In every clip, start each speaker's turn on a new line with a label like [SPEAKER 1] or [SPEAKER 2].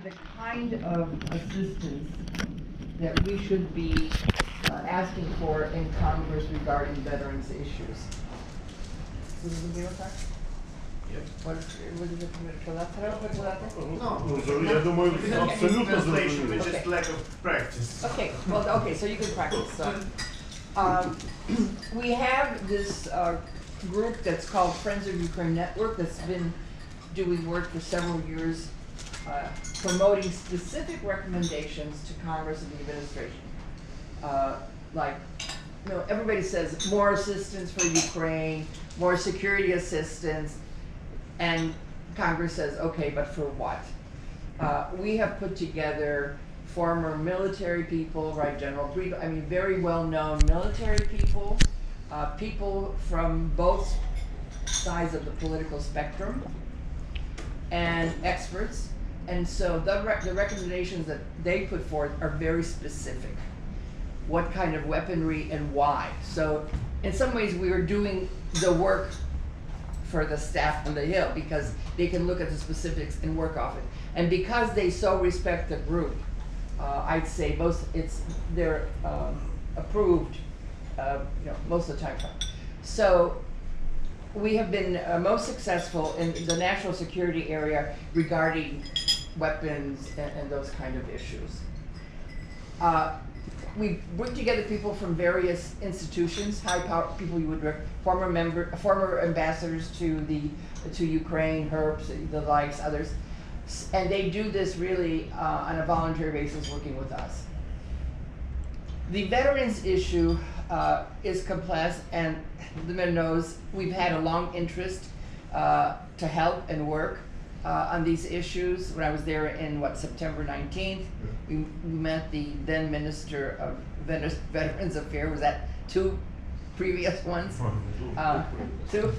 [SPEAKER 1] The kind of assistance that we should be asking for in Congress regarding veterans issues. Would you agree with that? What is it for that?
[SPEAKER 2] No, я думаю, абсолютно
[SPEAKER 3] Translation,
[SPEAKER 2] зрозуміло.
[SPEAKER 3] it's just lack of practice.
[SPEAKER 1] Okay, so you can practice. So, we have this group that's called Friends of Ukraine Network that's been doing work for several years, promoting specific recommendations to Congress and the administration. Like, you know, everybody says more assistance for Ukraine, more security assistance, and Congress says, okay, but for what? We have put together former military people, right, very well-known military people, people from both sides of the political spectrum, and experts. And so the recommendations that they put forth are very specific. What kind of weaponry and why? So in some ways we are doing the work for the staff on the Hill because they can look at the specifics and work off it. And because they so respect the group, I'd say they're approved, most of the time. So we have been most successful in the national security area regarding weapons and those kind of issues. We bring together people from various institutions, high power people you would former ambassadors to Ukraine, Herbst, the likes, others, and they do this really on a voluntary basis, working with us. The veterans issue is complex, and the man knows we've had a long interest to help and work on these issues. When I was there in September 19th, we met the then Minister of Veterans Affairs. Was that two previous ones? Two?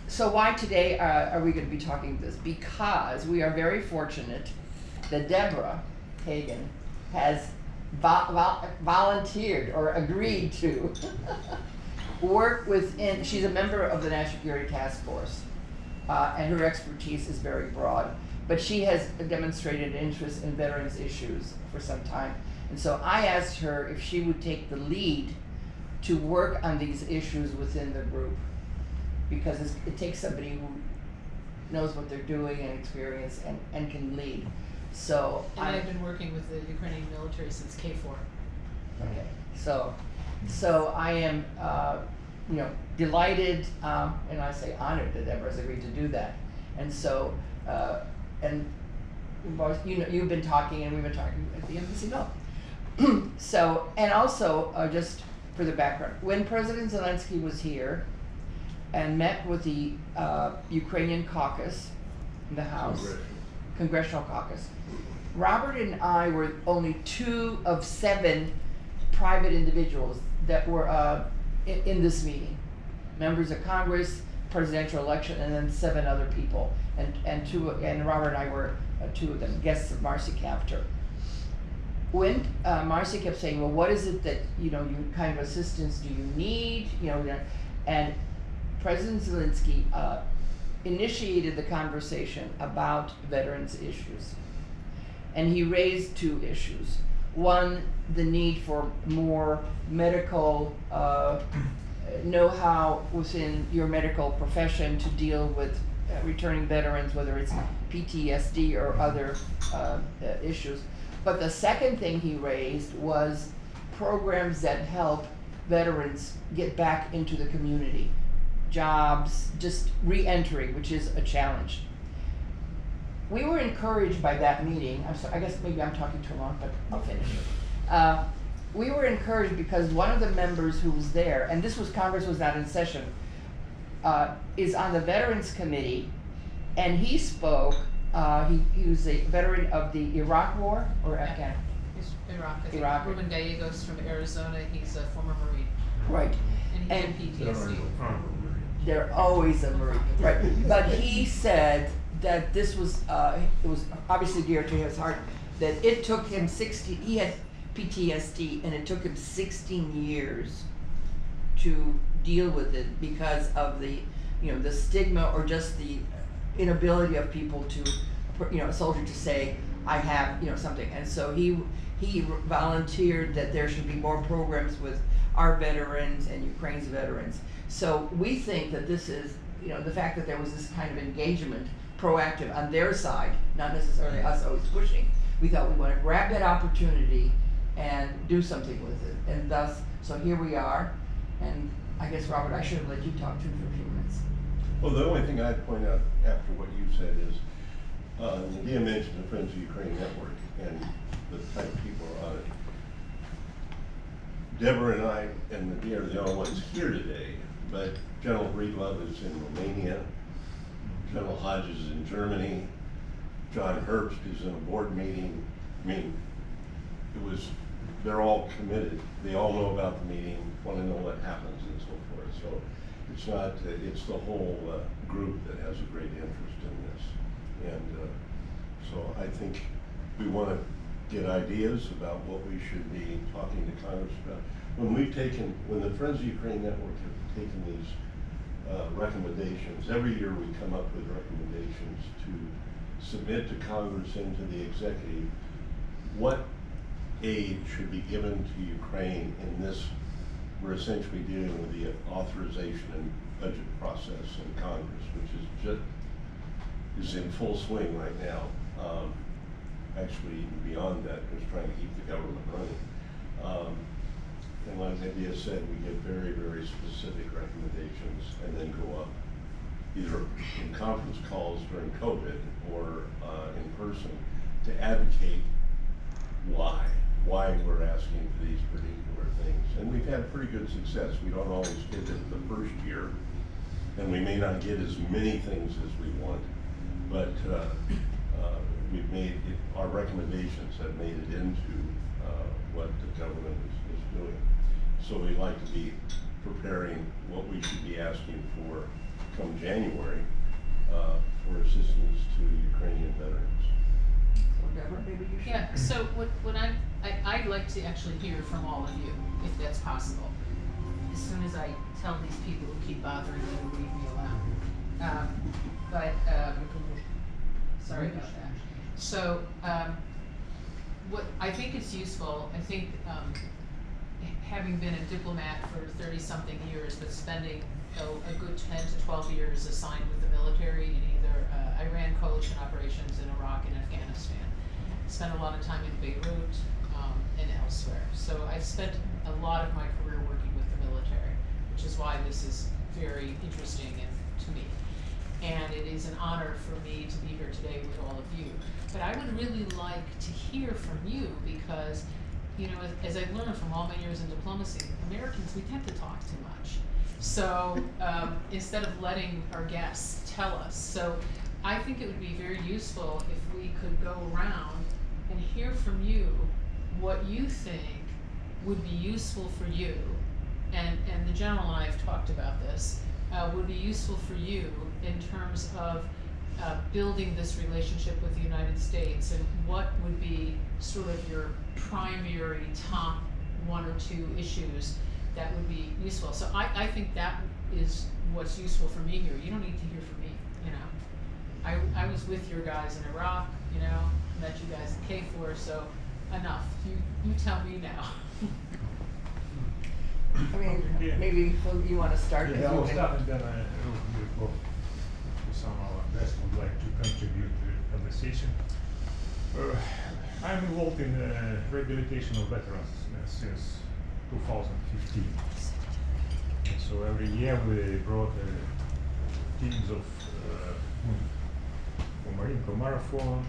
[SPEAKER 1] So why today are we going to be talking this? Because we are very fortunate that Deborah Hagan has volunteered or agreed to work within, she's a member of the National Security Task Force, and her expertise is very broad, but she has demonstrated interest in veterans issues for some time. And so I asked her if she would take the lead to work on these issues within the group, because it takes somebody who knows what they're doing and experience and can lead. So
[SPEAKER 4] I've been working with the Ukrainian military since K4.
[SPEAKER 1] Okay, so I am, delighted, and I say honored that Deborah's agreed to do that. And so, and you've been talking, and we've been talking at the Embassy Hill. So, and also, just for the background, when President Zelensky was here and met with the Ukrainian caucus in the House, Congressional Caucus, Robert and I were only 2 of 7 private individuals that were in this meeting. Members of Congress, presidential election, and then 7 other people. And Robert and I were 2 of them, guests of Marcy Kaptur. When Marcy kept saying, well, what is it that, you kind of assistance do you need? And President Zelensky initiated the conversation about veterans issues. And he raised 2 issues. One, the need for more medical know-how within your medical profession to deal with returning veterans, whether it's PTSD or other issues. But the second thing he raised was programs that help veterans get back into the community. Jobs, just re-entry, which is a challenge. We were encouraged by that meeting. I guess maybe I'm talking too long, but I'll finish. We were encouraged because one of the members who was there, and Congress was not in session, is on the Veterans Committee, and he spoke. He was a veteran of the Iraq War or Afghan.
[SPEAKER 4] He's Iraq. I think
[SPEAKER 1] Iraq.
[SPEAKER 4] Ruben Gallegos from Arizona. He's a former Marine.
[SPEAKER 1] Right.
[SPEAKER 4] And he had PTSD.
[SPEAKER 1] They're always a Marine, right? But he said that this was, it was obviously dear to his heart, that it took him he had PTSD, and it took him 16 years to deal with it because of the, the stigma or just the inability of people to, a soldier to say, I have, something. And so he volunteered that there should be more programs with our veterans and Ukraine's veterans. So we think that this is, the fact that there was this kind of engagement, proactive on their side, not necessarily us always pushing. We thought we want to grab that opportunity and do something with it. And thus, so here we are. And I guess, Robert, I should have let you talk too for a few minutes.
[SPEAKER 5] Well, the only thing I'd point out after what you said is, Nadia mentioned the Friends of Ukraine Network and the type of people are on it. Deborah and I and Nadia are the only ones here today, but General Breedlove is in Romania, General Hodges is in Germany, John Herbst is in a board meeting. I mean, they're all committed. They all know about the meeting, want to know what happens and so forth. So it's not, it's the whole group that has a great interest in this. And so I think we want to get ideas about what we should be talking to Congress about. When the Friends of Ukraine Network have taken these recommendations, every year we come up with recommendations to submit to Congress and to the executive what aid should be given to Ukraine in this. We're essentially dealing with the authorization and budget process in Congress, which is in full swing right now. Actually, even beyond that, just trying to keep the government running. And like Nadia said, we get very, very specific recommendations and then go up either in conference calls during COVID or in person to advocate why we're asking for these particular things. And we've had pretty good success. We don't always get it the first year, and we may not get as many things as we want, but we've made it, our recommendations have made it into what the government is doing. So we like to be preparing what we should be asking for come January for assistance to Ukrainian veterans.
[SPEAKER 1] So Deborah, maybe you should.
[SPEAKER 4] Yeah, so what I'd like to actually hear from all of you, if that's possible, as soon as I tell these people who keep bothering me to leave me alone. Sorry about that. So, what I think it's useful, I think having been a diplomat for 30-something years, but spending a good 10 to 12 years assigned with the military in either I ran coalition operations in Iraq and Afghanistan. Spent a lot of time in Beirut and elsewhere. So I've spent a lot of my career working with the military, which is why this is very interesting to me. And it is an honor for me to be here today with all of you. But I would really like to hear from you because, as I've learned from all my years in diplomacy, Americans, we tend to talk too much. So instead of letting our guests tell us. So I think it would be very useful if we could go around and hear from you what you think would be useful for you. And the General and I have talked about this, would be useful for you in terms of building this relationship with the United States, and what would be sort of your primary top 1 or 2 issues that would be useful. So I think that is what's useful for me here. You don't need to hear from me, I was with your guys in Iraq, met you guys in KFOR, so enough. You tell me now.
[SPEAKER 1] I mean, maybe you want to start.
[SPEAKER 6] Yeah, I will start and then I will go to some of our guests who would like to contribute to the conversation. I'm involved in rehabilitation of veterans since 2015. And so every year we brought teams of from Marine Corps Marathon.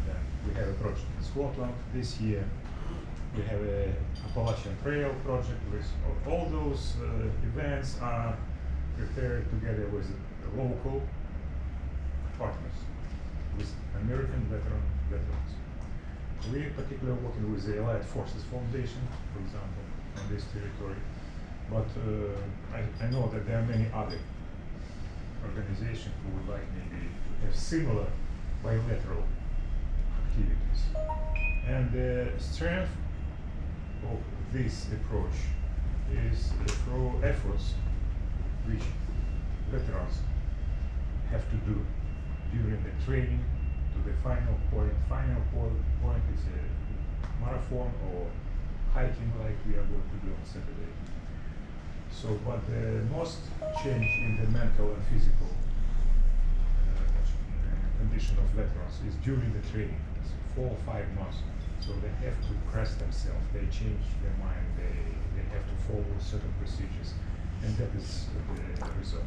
[SPEAKER 6] Then we have a project in Scotland this year. We have a Appalachian Trail project. With all those events are prepared together with local partners, with American veterans. We in particular working with the Allied Forces Foundation, for example, on this territory. But I know that there are many other organizations who would like maybe to have similar bilateral activities. And the strength of this approach is through efforts which veterans have to do during the training to the final point. Final point is a marathon or hiking like we are going to do on Saturday. So, but the most change in the mental and physical condition of veterans is during the training. It's 4 or 5 months. So they have to press themselves. They change their mind. They have to follow certain procedures, and that is the result.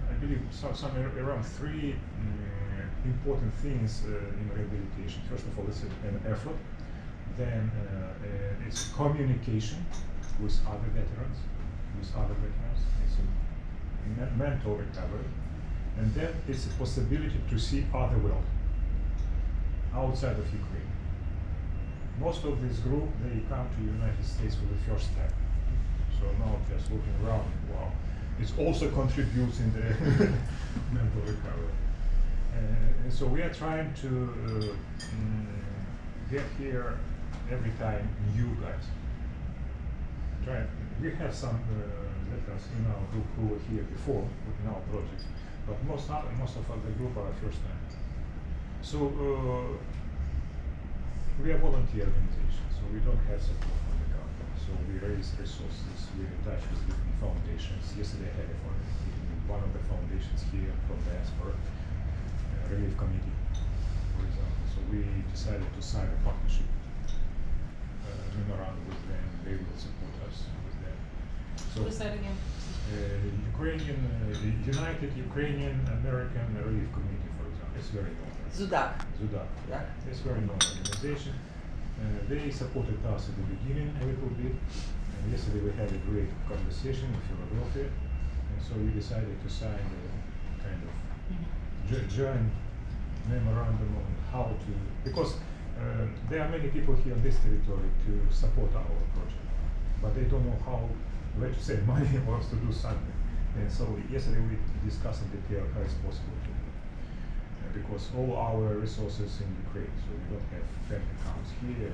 [SPEAKER 6] I believe, somewhere around 3 important things in rehabilitation. First of all, it's an effort. Then it's communication with other veterans. It's a mental recovery, and then it's a possibility to see other world outside of Ukraine. Most of this group, they come to the United States for the first time. So now just looking around, wow, it also contributes in the mental recovery. And so we are trying to get here every time new guys. We have some veterans in our group who were here before in our project, but most of the group are first time. So we are volunteer organization, so we don't have support from the government. So we raise resources. We're in touch with different foundations. Yesterday I had a meeting with one of the foundations here from the diaspora, Relief Committee, for example. So we decided to sign a partnership memorandum with them. They will support us with that. So
[SPEAKER 4] What is that again?
[SPEAKER 6] Ukrainian, United Ukrainian American Relief Committee, for example. It's very known.
[SPEAKER 1] Zudak.
[SPEAKER 6] Zudak.
[SPEAKER 1] Yeah.
[SPEAKER 6] It's very known organization. They supported us at the beginning a little bit. Yesterday we had a great conversation in Philadelphia, and so we decided to sign a kind of joint memorandum on how to, because there are many people here on this territory to support our project, but they don't know where to save money or to do something. And so yesterday we discussed in detail how it's possible to do. Because all our resources in Ukraine, so we don't have bank accounts here.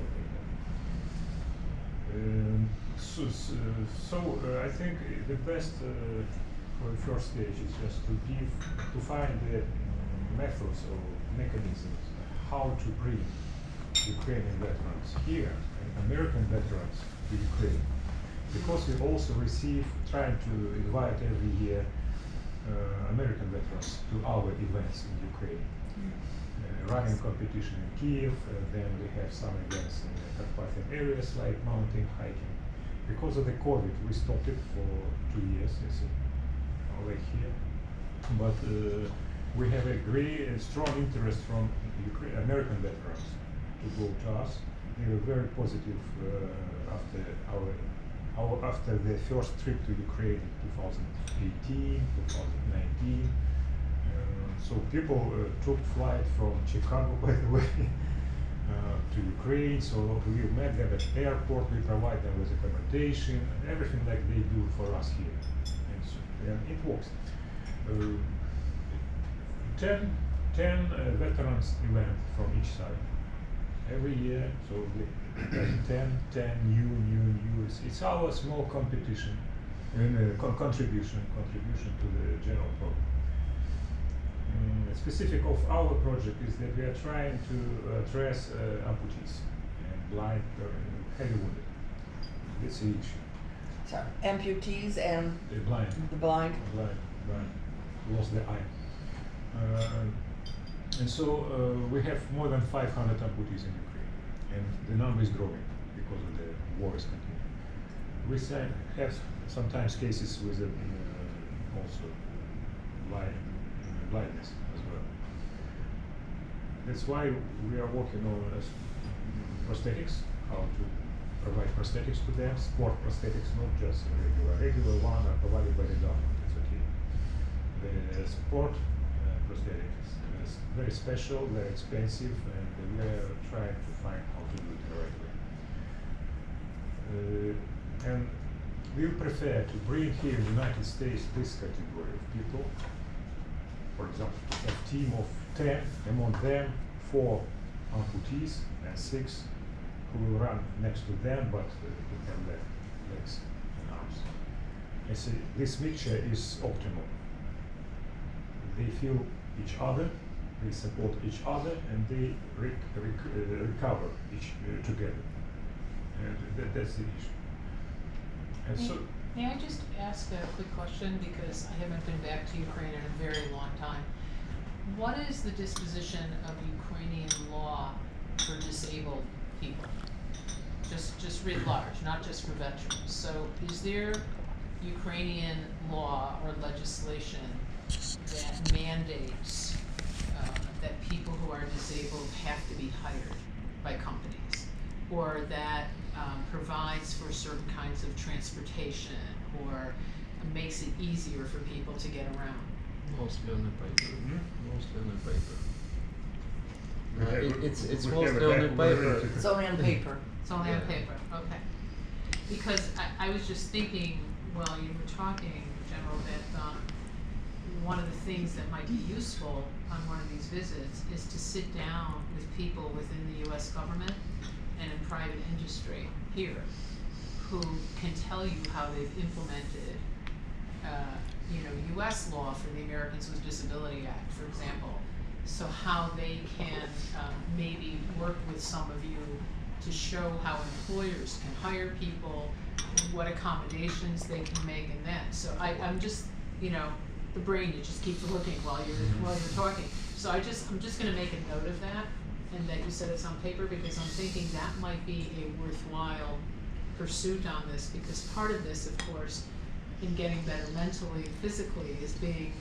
[SPEAKER 6] I think the best for the first stage is just to find the methods or mechanisms how to bring Ukrainian veterans here and American veterans to Ukraine. Because we also trying to invite every year American veterans to our events in Ukraine. Running competition in Kiev, then we have some events in the Carpathian areas like mountain hiking. Because of the COVID, we stopped it for 2 years, over here. But we have a great and strong interest from American veterans to go to us. They were very positive after the first trip to Ukraine in 2018, 2019. So people took flight from Chicago, by the way, to Ukraine. So we met them at the airport. We provide them with accommodation and everything like they do for us here. And it works. 10 veterans event from each side every year. So 10 new. It's our small competition and contribution to the general program. Specific of our project is that we are trying to address amputees and blind, heavy wounded. It's the issue.
[SPEAKER 1] Sorry, amputees and
[SPEAKER 6] The blind.
[SPEAKER 1] the blind.
[SPEAKER 6] Blind, lost their eye. And so we have more than 500 amputees in Ukraine, and the number is growing because of the war is continuing. We have sometimes cases with also blindness as well. That's why we are working on prosthetics, how to provide prosthetics to them, sport prosthetics, not just regular one are provided by the government, it's okay. The sport prosthetics is very special, very expensive, and we are trying to find how to do it the right way. And we prefer to bring here in the United States this category of people. For example, a team of 10, among them 4 amputees and 6 who will run next to them, but who have their legs and arms. And see, this mixture is optimal. they feel each other, they support each other, and they recover together. And that's the issue. And so,
[SPEAKER 4] May I just ask a quick question, because I haven't been back to Ukraine in a very long time. What is the disposition of Ukrainian law for disabled people? Just writ large, not just for veterans. So is there Ukrainian law or legislation that mandates that people who are disabled have to be hired by companies? Or that provides for certain kinds of transportation, or makes it easier for people to get around?
[SPEAKER 7] Mostly on the paper. Mostly on the paper.
[SPEAKER 6] we have-
[SPEAKER 7] It's
[SPEAKER 6] we have
[SPEAKER 7] mostly
[SPEAKER 6] a
[SPEAKER 7] on the paper.
[SPEAKER 1] It's only on paper.
[SPEAKER 4] It's only on
[SPEAKER 7] Yeah.
[SPEAKER 4] paper, okay. Because I was just thinking, while you were talking, General, that one of the things that might be useful on one of these visits is to sit down with people within the US government and in private industry here, who can tell you how they've implemented, US law for the Americans with Disability Act, for example. So how they can maybe work with some of you to show how employers can hire people, what accommodations they can make in that. So I'm just, the brain, it just keeps looking while you're talking. So I'm just gonna make a note of that, and that you said it's on paper, because I'm thinking that might be a worthwhile pursuit on this, because part of this, of course, in getting better mentally and physically, is being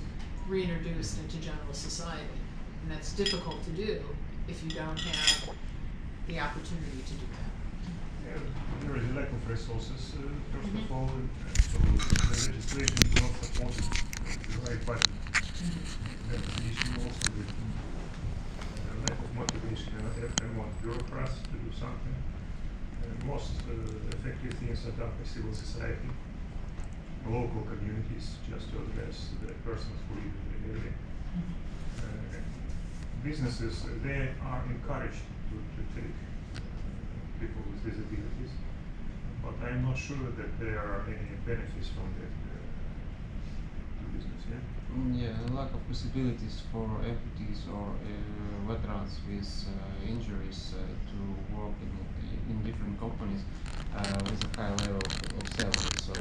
[SPEAKER 4] reintroduced into general society. And that's difficult to do if you don't have the opportunity to do that.
[SPEAKER 6] There is a lack of resources, first of all, so the legislation is not supported the right button. That's the issue also with lack of motivation and want bureaucrats to do something. Most effective things are done by civil society, local communities, just to address the persons who live in the area. Businesses, they are encouraged to take people with disabilities, but I'm not sure that there are any benefits from that to business, yeah?
[SPEAKER 7] Yeah, lack of possibilities for amputees or veterans with injuries to work in different companies with a high level of salary. So